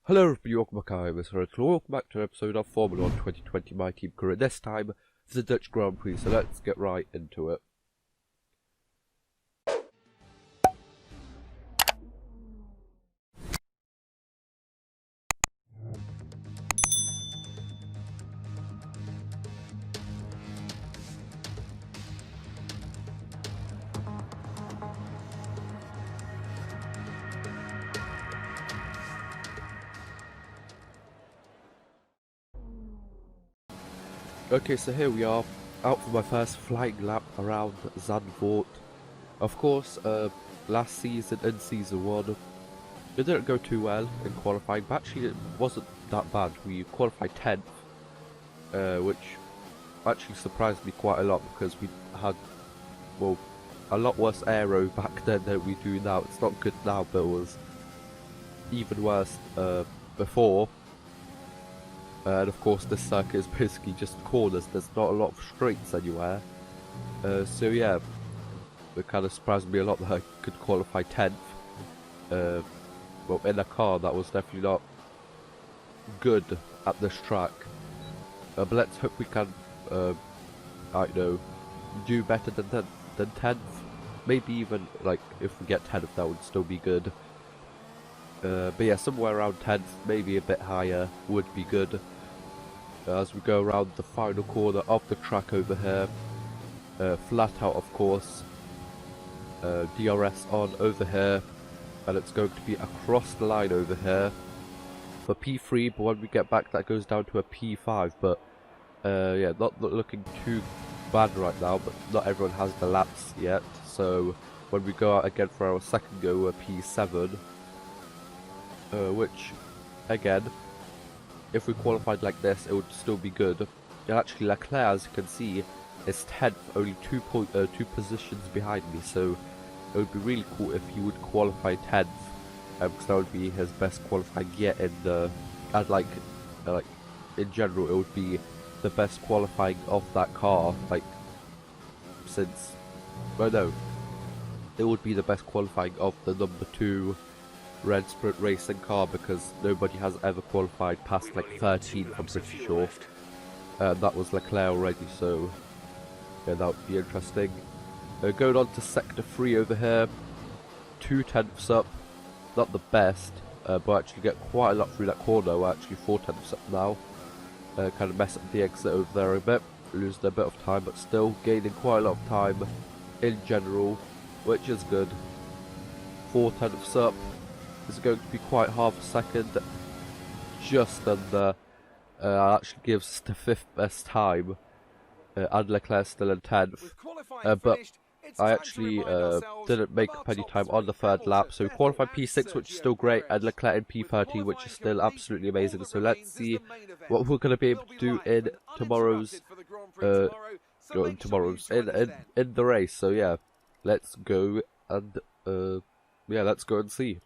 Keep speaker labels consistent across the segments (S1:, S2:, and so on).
S1: Hello everybody, welcome back. I'm MrRedClaw. Welcome back to an episode of Formula 1 2020 My Team Career. This time for the Dutch Grand Prix, so let's get right into it. Okay, so here we are, out for my first flying lap around Zandvoort. Of course, last season in Season 1, it didn't go too well in qualifying, but actually it wasn't that bad. We qualified 10th, which actually surprised me quite a lot because we had, well, a lot worse aero back then than we do now. It's not good now, but it was even worse before. And of course this circuit is basically just corners, there's not a lot of straights anywhere. So yeah, it kind of surprised me a lot that I could qualify 10th. Well, in a car that was definitely not good at this track. But let's hope we can, I don't know, do better than 10th. Maybe even, like, if we get 10th that would still be good. But yeah, somewhere around 10th, maybe a bit higher, would be good. As we go around the final corner of the track over here, flat out of course, DRS on over here, and it's going to be across the line over here for P3, but when we get back that goes down to a P5, but yeah, not looking too bad right now, but not everyone has the laps yet, so when we go out again for our second go, we're P7, which, again, if we qualified like this, it would still be good. And actually, Leclerc, as you can see, is 10th, only two positions behind me. So it would be really cool if he would qualify 10th, because that would be his best qualifying yet. And like in general, it would be the best qualifying of that car. Like since, well, no, it would be the best qualifying of the number 2. Red Sprint racing car, because nobody has ever qualified past like 13, I'm pretty sure. That was Leclerc already, so yeah, that would be interesting. Going on to sector 3 over here, 2 tenths up, not the best, but actually get quite a lot through that corner. We're actually 4 tenths up now. Kind of mess up the exit over there a bit, losing a bit of time, but still gaining quite a lot of time in general, which is good. 4 tenths up. This is going to be quite half a second, just under. Actually gives us the 5th best time, and Leclerc still in 10th. But I actually didn't make up any time on the 3rd lap, so we qualified P6, which is still great, and Leclerc in P13, which is still absolutely amazing. So let's see what we're going to be able to do in tomorrow's in the race. So yeah, let's go and yeah, let's go and see.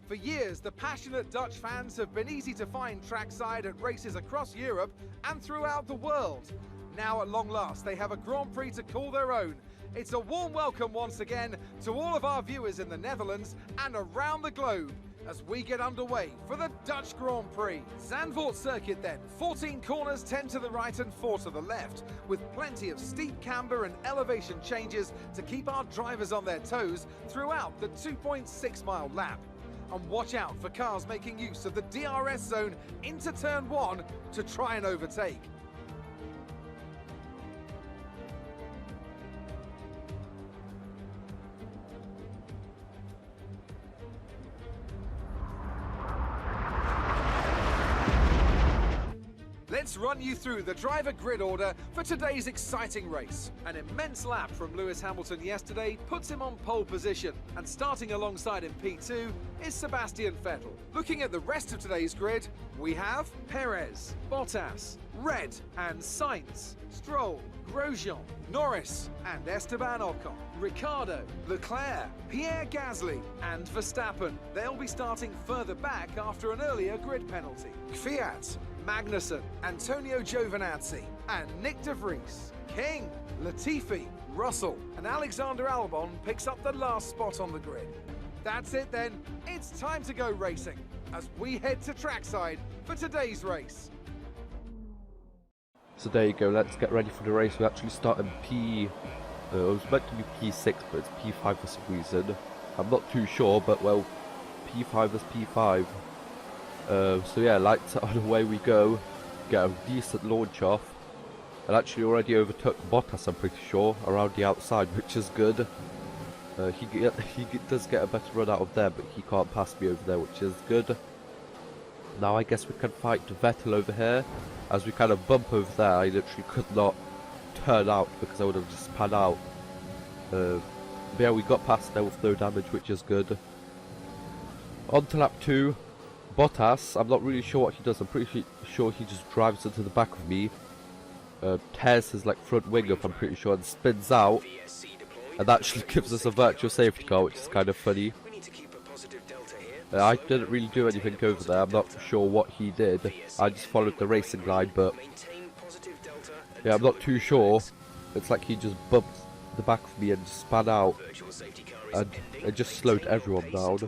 S2: For years, the passionate Dutch fans have been easy to find trackside at races across Europe and throughout the world. Now, at long last, they have a Grand Prix to call their own. It's a warm welcome once again to all of our viewers in the Netherlands and around the globe as we get underway for the Dutch Grand Prix. Zandvoort circuit then, 14 corners, 10 to the right and 4 to the left, with plenty of steep camber and elevation changes to keep our drivers on their toes throughout the 2.6 mile lap. And watch out for cars making use of the DRS zone into turn 1 to try and overtake. Let's run you through the driver grid order for today's exciting race. An immense lap from Lewis Hamilton yesterday puts him on pole position, and starting alongside in P2 is Sebastian Vettel. Looking at the rest of today's grid, we have Perez, Bottas, Red and Sainz, Stroll, Grosjean, Norris and Esteban Ocon, Ricciardo, Leclerc, Pierre Gasly and Verstappen. They'll be starting further back after an earlier grid penalty. Kvyat, Magnussen, Antonio Giovinazzi, and Nick de Vries. King, Latifi, Russell, and Alexander Albon picks up the last spot on the grid. That's it then, it's time to go racing as we head to trackside for today's race.
S1: So there you go, let's get ready for the race. We actually start in it was meant to be P6, but it's P5 for some reason. I'm not too sure, but well, P5 is P5. So yeah, lights on, away we go. Get a decent launch off. And actually already overtook Bottas, I'm pretty sure, around the outside, which is good. He does get a better run out of there, but he can't pass me over there, which is good. Now I guess we can fight Vettel over here. As we kind of bump over there, I literally could not turn out because I would have just spun out. But yeah, we got past there with no damage, which is good. On to lap 2. Bottas, I'm not really sure what he does. I'm pretty sure he just drives into the back of me. Tears his like front wing up, I'm pretty sure, and spins out. And actually gives us a virtual safety car, which is kind of funny. I didn't really do anything over there. I'm not sure what he did. I just followed the racing line, but yeah, I'm not too sure. It's like he just bumped the back of me and just span out, and it just slowed everyone down,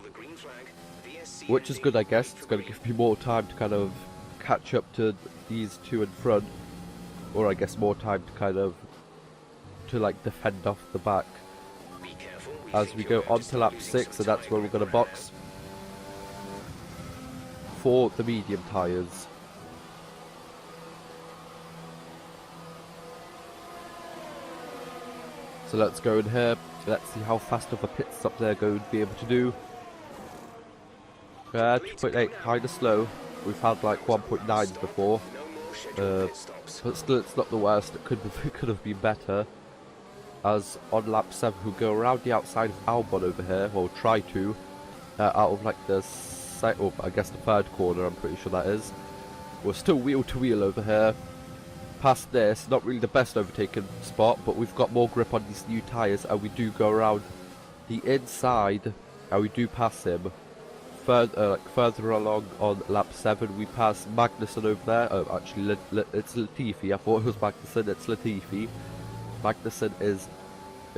S1: which is good, I guess. It's going to give me more time to kind of catch up to these two in front, or I guess more time to kind of like defend off the back as we go on to lap 6, and that's where we're going to box for the medium tyres. So let's go in here, let's see how fast of a pit stop they're going to be able to do. 2.8, kind of slow. We've had like 1.9 before, but still it's not the worst. It could have been better. As on lap 7 we go around the outside of Albon over here, or try to, out of like the I guess the third corner, I'm pretty sure that is. We're still wheel to wheel over here. Past this, not really the best overtaking spot, but we've got more grip on these new tyres, and we do go around the inside, and we do pass him. Further along on lap 7 we pass Magnussen over there. Oh, actually it's Latifi, I thought it was Magnussen, it's Latifi. Magnussen is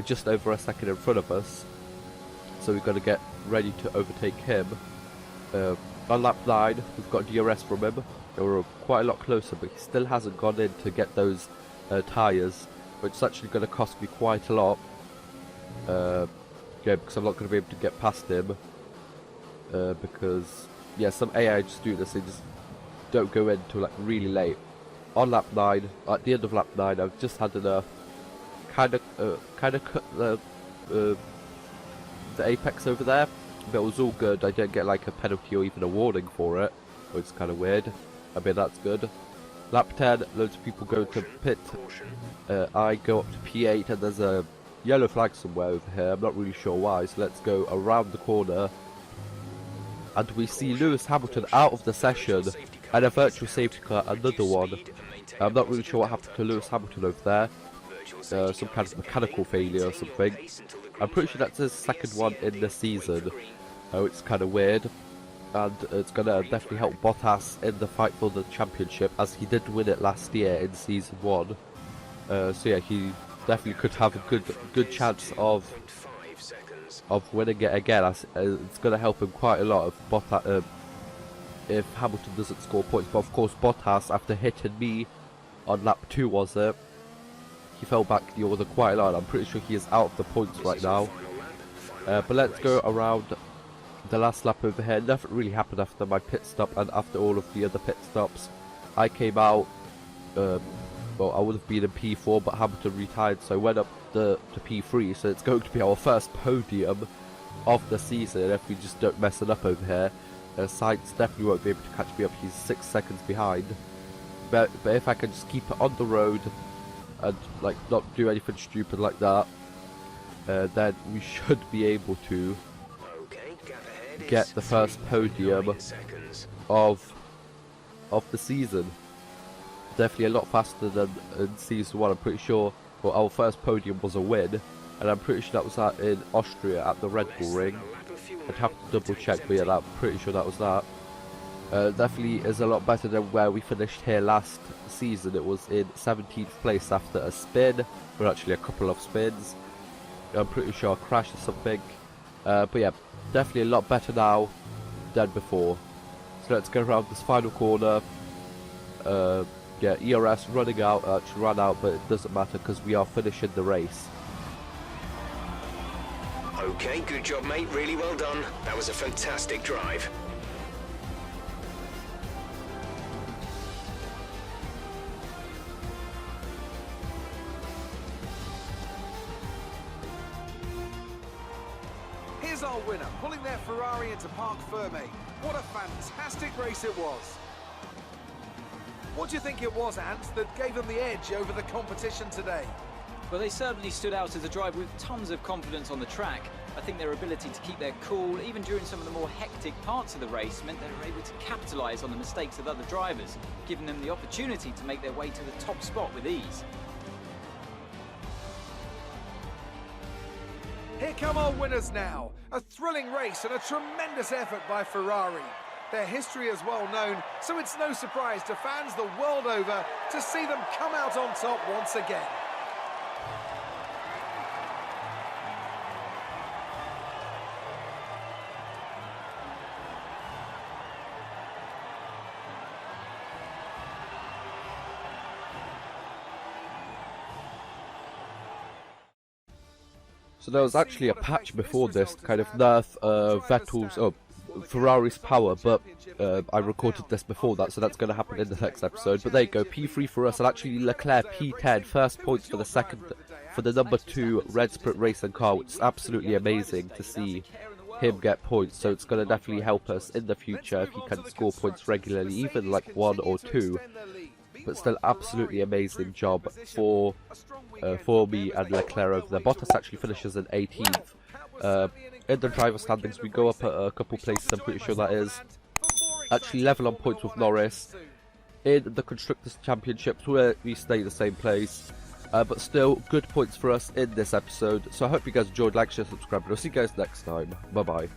S1: just over a second in front of us, so we've got to get ready to overtake him. On lap 9 we've got DRS from him. We're quite a lot closer, but he still hasn't gone in to get those tyres, which is actually going to cost me quite a lot. Yeah, because I'm not going to be able to get past him. Because yeah, some AI just do this, they just don't go in until like really late. On lap 9, at the end of lap 9, I've just had enough. Kind of cut the apex over there, but it was all good. I didn't get like a penalty or even a warning for it, which is kind of weird. I mean, that's good. Lap 10, loads of people go to pit. I go up to P8, and there's a yellow flag somewhere over here. I'm not really sure why, so let's go around the corner. And we see Lewis Hamilton out of the session, and a virtual safety car, another one. I'm not really sure what happened to Lewis Hamilton over there. Some kind of mechanical failure or something. I'm pretty sure that's his second one in the season. It's kind of weird. And it's going to definitely help Bottas in the fight for the championship, as he did win it last year in season 1. So yeah, he definitely could have a good chance of winning it again. It's going to help him quite a lot if Hamilton doesn't score points. But of course Bottas, after hitting me on lap 2 was it, he fell back the order quite a lot. I'm pretty sure he is out of the points right now. But let's go around the last lap over here. Nothing really happened after my pit stop and after all of the other pit stops. I came out, well, I would have been in P4, but Hamilton retired, so I went up to P3. So it's going to be our first podium of the season if we just don't mess it up over here. Sainz definitely won't be able to catch me up. He's 6 seconds behind. But if I can just keep it on the road and like not do anything stupid like that, then we should be able to get the first podium of the season. Definitely a lot faster than in season 1. I'm pretty sure, well, our first podium was a win, and I'm pretty sure that was in Austria at the Red Bull Ring. I'd have to double check, but yeah, I'm pretty sure that was that. Definitely is a lot better than where we finished here last season. It was in 17th place after a spin, or actually a couple of spins. I'm pretty sure I crashed or something. But yeah, definitely a lot better now than before. So let's go around this final corner. Yeah, ERS running out, actually ran out, but it doesn't matter because we are finishing the race.
S3: Okay, good job, mate. Really well done. That was a fantastic drive.
S2: Here's our winner, pulling their Ferrari into Parc Fermé. What a fantastic race it was. What do you think it was, Ant, that gave them the edge over the competition today?
S4: Well, they certainly stood out as a driver with tons of confidence on the track. I think their ability to keep their cool, even during some of the more hectic parts of the race, meant they were able to capitalise on the mistakes of other drivers, giving them the opportunity to make their way to the top spot with ease.
S2: Here come our winners now. A thrilling race and a tremendous effort by Ferrari. Their history is well known, so it's no surprise to fans the world over to see them come out on top once again.
S1: So there was actually a patch before this to kind of nerf Ferrari's power, but I recorded this before that, so that's going to happen in the next episode. But there you go, P3 for us, and actually Leclerc P10, first points for the number 2 Red Sprint racing car, which is absolutely amazing to see him get points. So it's going to definitely help us in the future if he can score points regularly, even like 1 or 2. But still, absolutely amazing job for me and Leclerc over there. Bottas actually finishes in 18th. In the driver standings, we go up a couple places, I'm pretty sure that is. Actually level on points with Norris. In the Constructors' Championships, where we stay the same place. But still, good points for us in this episode. So I hope you guys enjoyed. Like, share, subscribe, and I'll see you guys next time. Bye-bye.